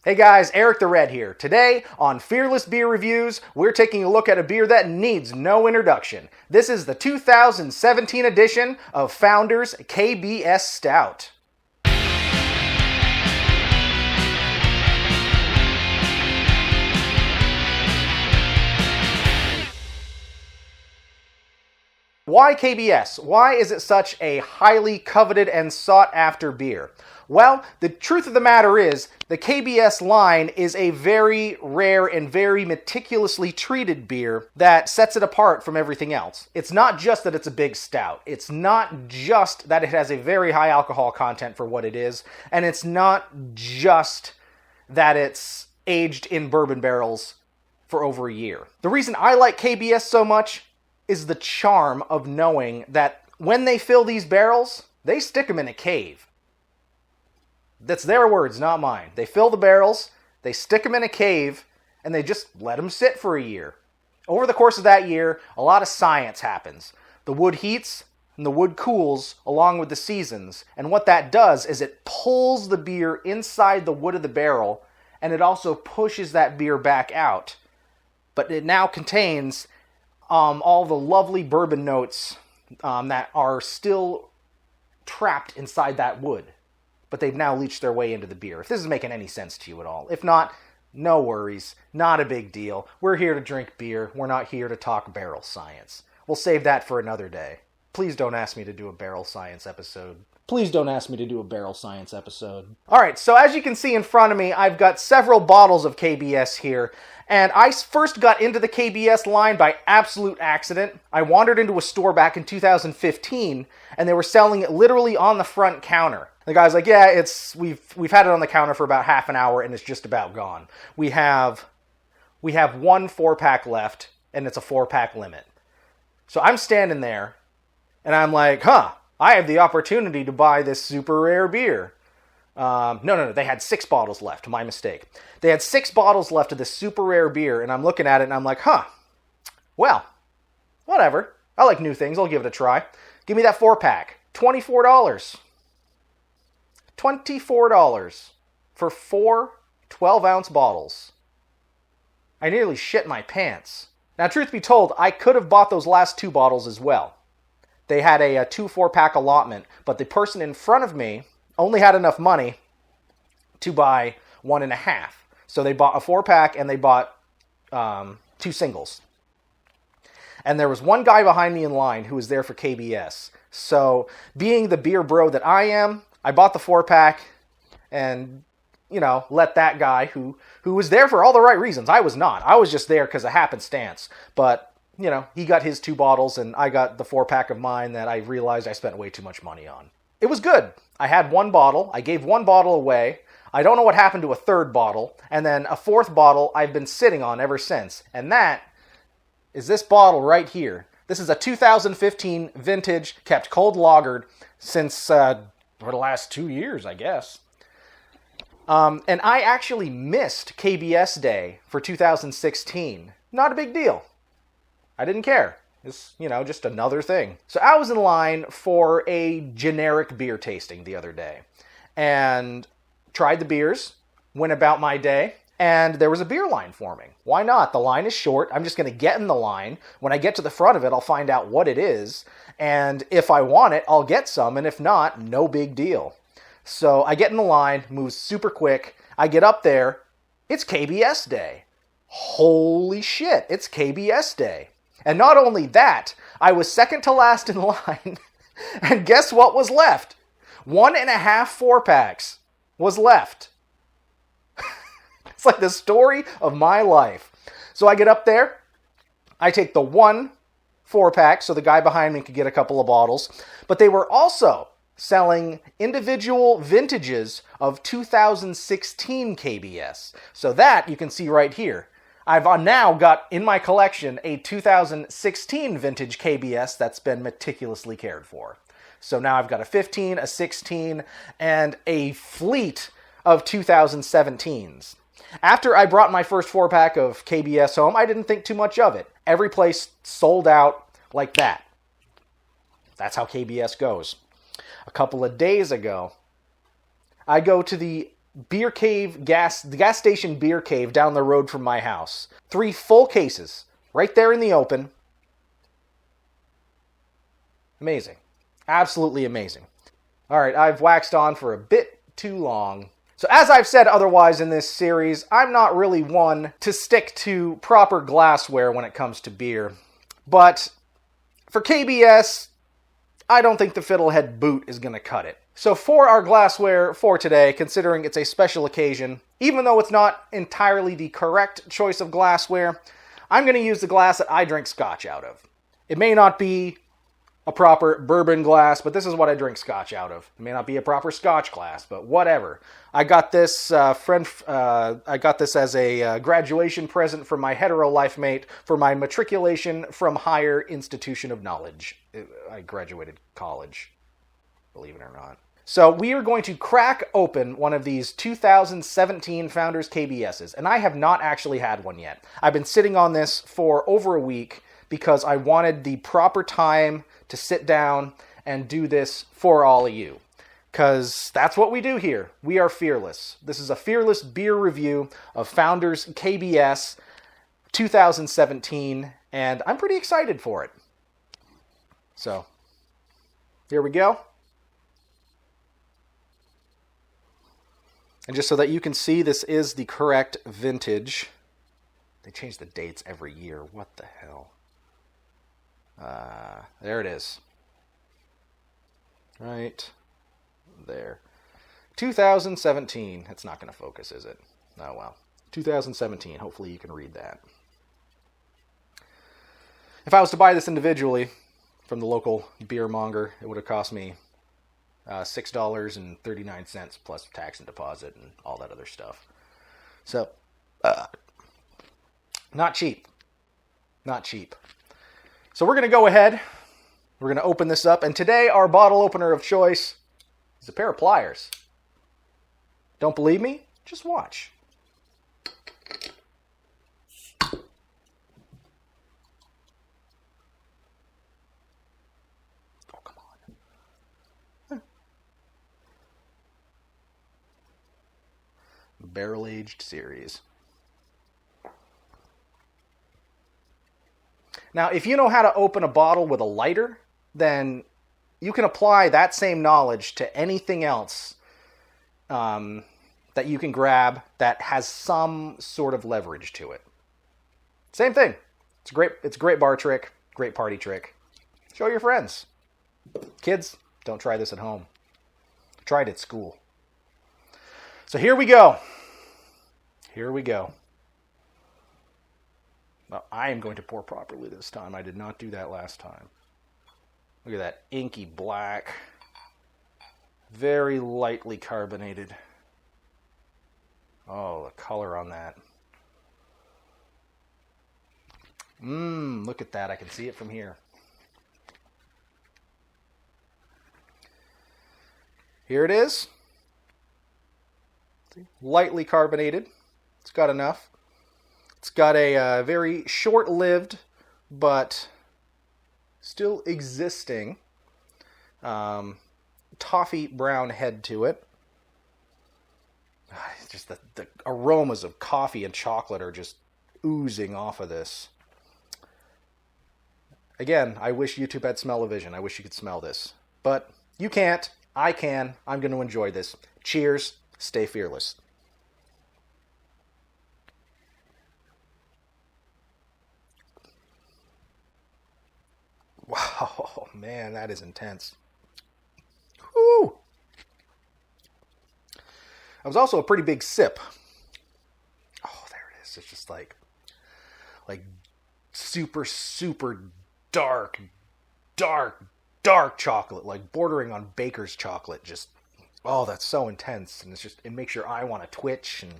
Hey guys, Eric the Red here. Today on Fearless Beer Reviews, we're taking a look at a beer that needs no introduction. This is the 2017 edition of Founders KBS Stout. Why KBS? Why is it such a highly coveted and sought after beer? Well, the truth of the matter is, the KBS line is a very rare and very meticulously treated beer that sets it apart from everything else. It's not just that it's a big stout. It's not just that it has a very high alcohol content for what it is. And it's not just that it's aged in bourbon barrels for over a year. The reason I like KBS so much is the charm of knowing that when they fill these barrels, they stick them in a cave. That's their words, not mine. They fill the barrels, they stick them in a cave, and they just let them sit for a year. Over the course of that year, a lot of science happens. The wood heats and the wood cools along with the seasons, and what that does is it pulls the beer inside the wood of the barrel, and it also pushes that beer back out. But it now contains all the lovely bourbon notes that are still trapped inside that wood. But they've now leached their way into the beer. If this is making any sense to you at all. If not, no worries. Not a big deal. We're here to drink beer. We're not here to talk barrel science. We'll save that for another day. Please don't ask me to do a barrel science episode. Please don't ask me to do a barrel science episode. Alright, so as you can see in front of me, I've got several bottles of KBS here. And I first got into the KBS line by absolute accident. I wandered into a store back in 2015, and they were selling it literally on the front counter. The guy's like, yeah, we've had it on the counter for about half an hour, and it's just about gone. We have one 4-pack left, and it's a 4-pack limit. So I'm standing there, and I'm like, I have the opportunity to buy this super rare beer. No, they had 6 bottles left. My mistake. They had 6 bottles left of this super rare beer, and I'm looking at it, and I'm like, well, whatever. I like new things. I'll give it a try. Give me that 4-pack. $24. $24 for 4 12-ounce bottles. I nearly shit my pants. Now, truth be told, I could have bought those last 2 bottles as well. They had a 2 4-pack allotment, but the person in front of me only had enough money to buy 1.5. So they bought a 4-pack and they bought 2 singles. And there was one guy behind me in line who was there for KBS. So being the beer bro that I am, I bought the 4-pack and, let that guy who was there for all the right reasons. I was not. I was just there because of happenstance. But, he got his 2 bottles and I got the 4-pack of mine that I realized I spent way too much money on. It was good. I had 1 bottle. I gave 1 bottle away. I don't know what happened to a 3rd bottle. And then a 4th bottle I've been sitting on ever since. And that is this bottle right here. This is a 2015 vintage, kept cold lagered since for the last 2 years, I guess. And I actually missed KBS Day for 2016. Not a big deal. I didn't care. It's, just another thing. So I was in line for a generic beer tasting the other day. And tried the beers, went about my day, and there was a beer line forming. Why not? The line is short. I'm just going to get in the line. When I get to the front of it, I'll find out what it is. And if I want it, I'll get some. And if not, no big deal. So I get in the line, moves super quick. I get up there. It's KBS Day. Holy shit, it's KBS Day. And not only that, I was second to last in line. And guess what was left? 1.5 4-packs was left. It's like the story of my life. So I get up there. I take the 1 4-pack so the guy behind me could get a couple of bottles. But they were also selling individual vintages of 2016 KBS. So that you can see right here. I've now got in my collection a 2016 vintage KBS that's been meticulously cared for. So now I've got a 15, a 16, and a fleet of 2017s. After I brought my first 4-pack of KBS home, I didn't think too much of it. Every place sold out like that. That's how KBS goes. A couple of days ago, I go to the beer cave the gas station beer cave down the road from my house. 3 full cases right there in the open. Amazing. Absolutely amazing. All right, I've waxed on for a bit too long. So as I've said otherwise in this series, I'm not really one to stick to proper glassware when it comes to beer. But for KBS, I don't think the fiddlehead boot is going to cut it. So for our glassware for today, considering it's a special occasion, even though it's not entirely the correct choice of glassware, I'm going to use the glass that I drink scotch out of. It may not be a proper bourbon glass, but this is what I drink scotch out of. It may not be a proper scotch glass, but whatever. I got this I got this as a graduation present from my hetero life mate for my matriculation from higher institution of knowledge. I graduated college, believe it or not. So we are going to crack open one of these 2017 Founders KBSs, and I have not actually had one yet. I've been sitting on this for over a week because I wanted the proper time to sit down and do this for all of you. Because that's what we do here. We are fearless. This is a fearless beer review of Founders KBS 2017, and I'm pretty excited for it. So, here we go. And just so that you can see, this is the correct vintage. They change the dates every year. What the hell? There it is. Right there. 2017. It's not going to focus, is it? Oh, well. 2017. Hopefully you can read that. If I was to buy this individually from the local beer monger, it would have cost me $6.39 plus tax and deposit and all that other stuff. So, not cheap. Not cheap. So we're going to go ahead. We're going to open this up. And today our bottle opener of choice is a pair of pliers. Don't believe me? Just watch. Oh, come on. Barrel-aged series. Now, if you know how to open a bottle with a lighter, then you can apply that same knowledge to anything else that you can grab that has some sort of leverage to it. Same thing. It's a great bar trick, great party trick. Show your friends. Kids, don't try this at home. Try it at school. So here we go. Here we go. Well, I am going to pour properly this time. I did not do that last time. Look at that inky black. Very lightly carbonated. Oh, the color on that. Look at that. I can see it from here. Here it is. See? Lightly carbonated. It's got enough. It's got a very short-lived, but still existing toffee brown head to it. Just the aromas of coffee and chocolate are just oozing off of this. Again, I wish YouTube had smell-o-vision. I wish you could smell this. But you can't. I can. I'm going to enjoy this. Cheers. Stay fearless. Wow, man, that is intense. Whew. That was also a pretty big sip. Oh, there it is. It's just like super, super dark chocolate, like bordering on baker's chocolate. Just, oh, that's so intense. And it makes your eye want to twitch. And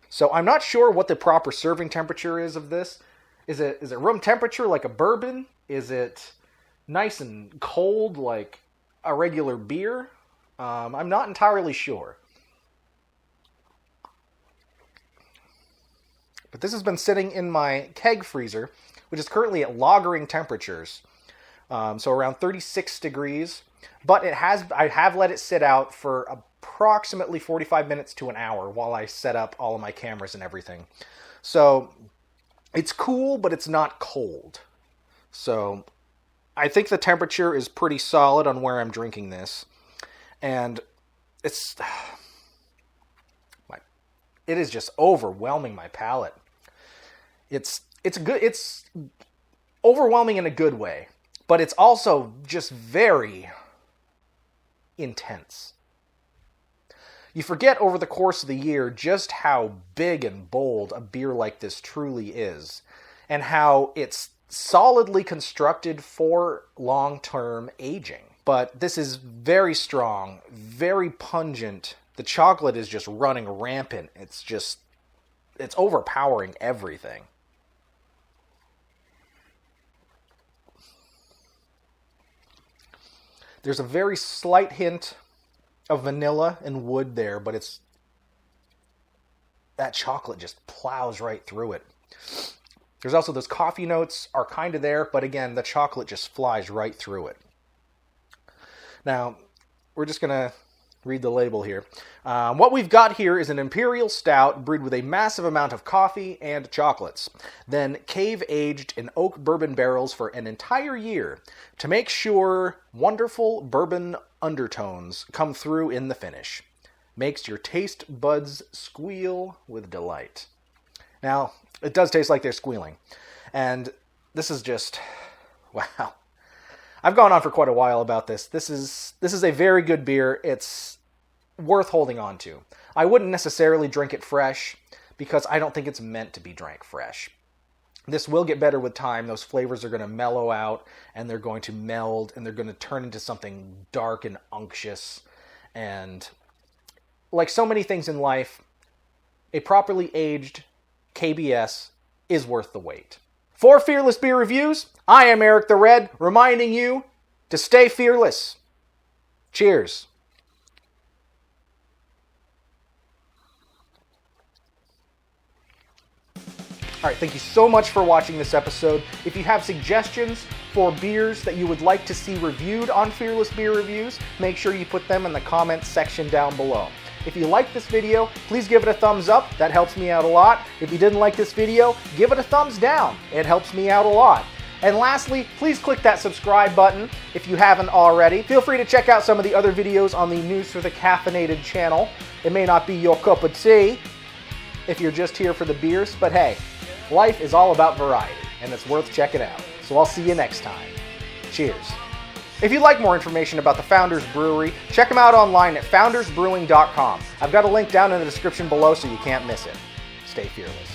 So I'm not sure what the proper serving temperature is of this. Is it room temperature like a bourbon? Is it nice and cold like a regular beer? I'm not entirely sure. But this has been sitting in my keg freezer, which is currently at lagering temperatures. So around 36 degrees. but I have let it sit out for approximately 45 minutes to an hour while I set up all of my cameras and everything. So it's cool, but it's not cold. So I think the temperature is pretty solid on where I'm drinking this. And it is just overwhelming my palate. It's overwhelming in a good way, but it's also just very intense. You forget over the course of the year just how big and bold a beer like this truly is, and how it's solidly constructed for long-term aging. But this is very strong, very pungent. The chocolate is just running rampant. It's overpowering everything. There's a very slight hint of vanilla and wood there, but that chocolate just plows right through it. There's also those coffee notes are kind of there, but again, the chocolate just flies right through it. Now, we're just going to read the label here. What we've got here is an imperial stout brewed with a massive amount of coffee and chocolates, then cave-aged in oak bourbon barrels for an entire year to make sure wonderful bourbon undertones come through in the finish. Makes your taste buds squeal with delight. Now, it does taste like they're squealing. And this is just, wow. I've gone on for quite a while about this. This is a very good beer. It's worth holding on to. I wouldn't necessarily drink it fresh because I don't think it's meant to be drank fresh. This will get better with time. Those flavors are going to mellow out and they're going to meld and they're going to turn into something dark and unctuous. And like so many things in life, a properly aged KBS is worth the wait. For Fearless Beer Reviews, I am Eric the Red, reminding you to stay fearless. Cheers. All right, thank you so much for watching this episode. If you have suggestions for beers that you would like to see reviewed on Fearless Beer Reviews, make sure you put them in the comments section down below. If you liked this video, please give it a thumbs up. That helps me out a lot. If you didn't like this video, give it a thumbs down. It helps me out a lot. And lastly, please click that subscribe button if you haven't already. Feel free to check out some of the other videos on the News for the Caffeinated channel. It may not be your cup of tea if you're just here for the beers, but hey, life is all about variety, and it's worth checking out. So I'll see you next time. Cheers. If you'd like more information about the Founders Brewery, check them out online at foundersbrewing.com. I've got a link down in the description below so you can't miss it. Stay fearless.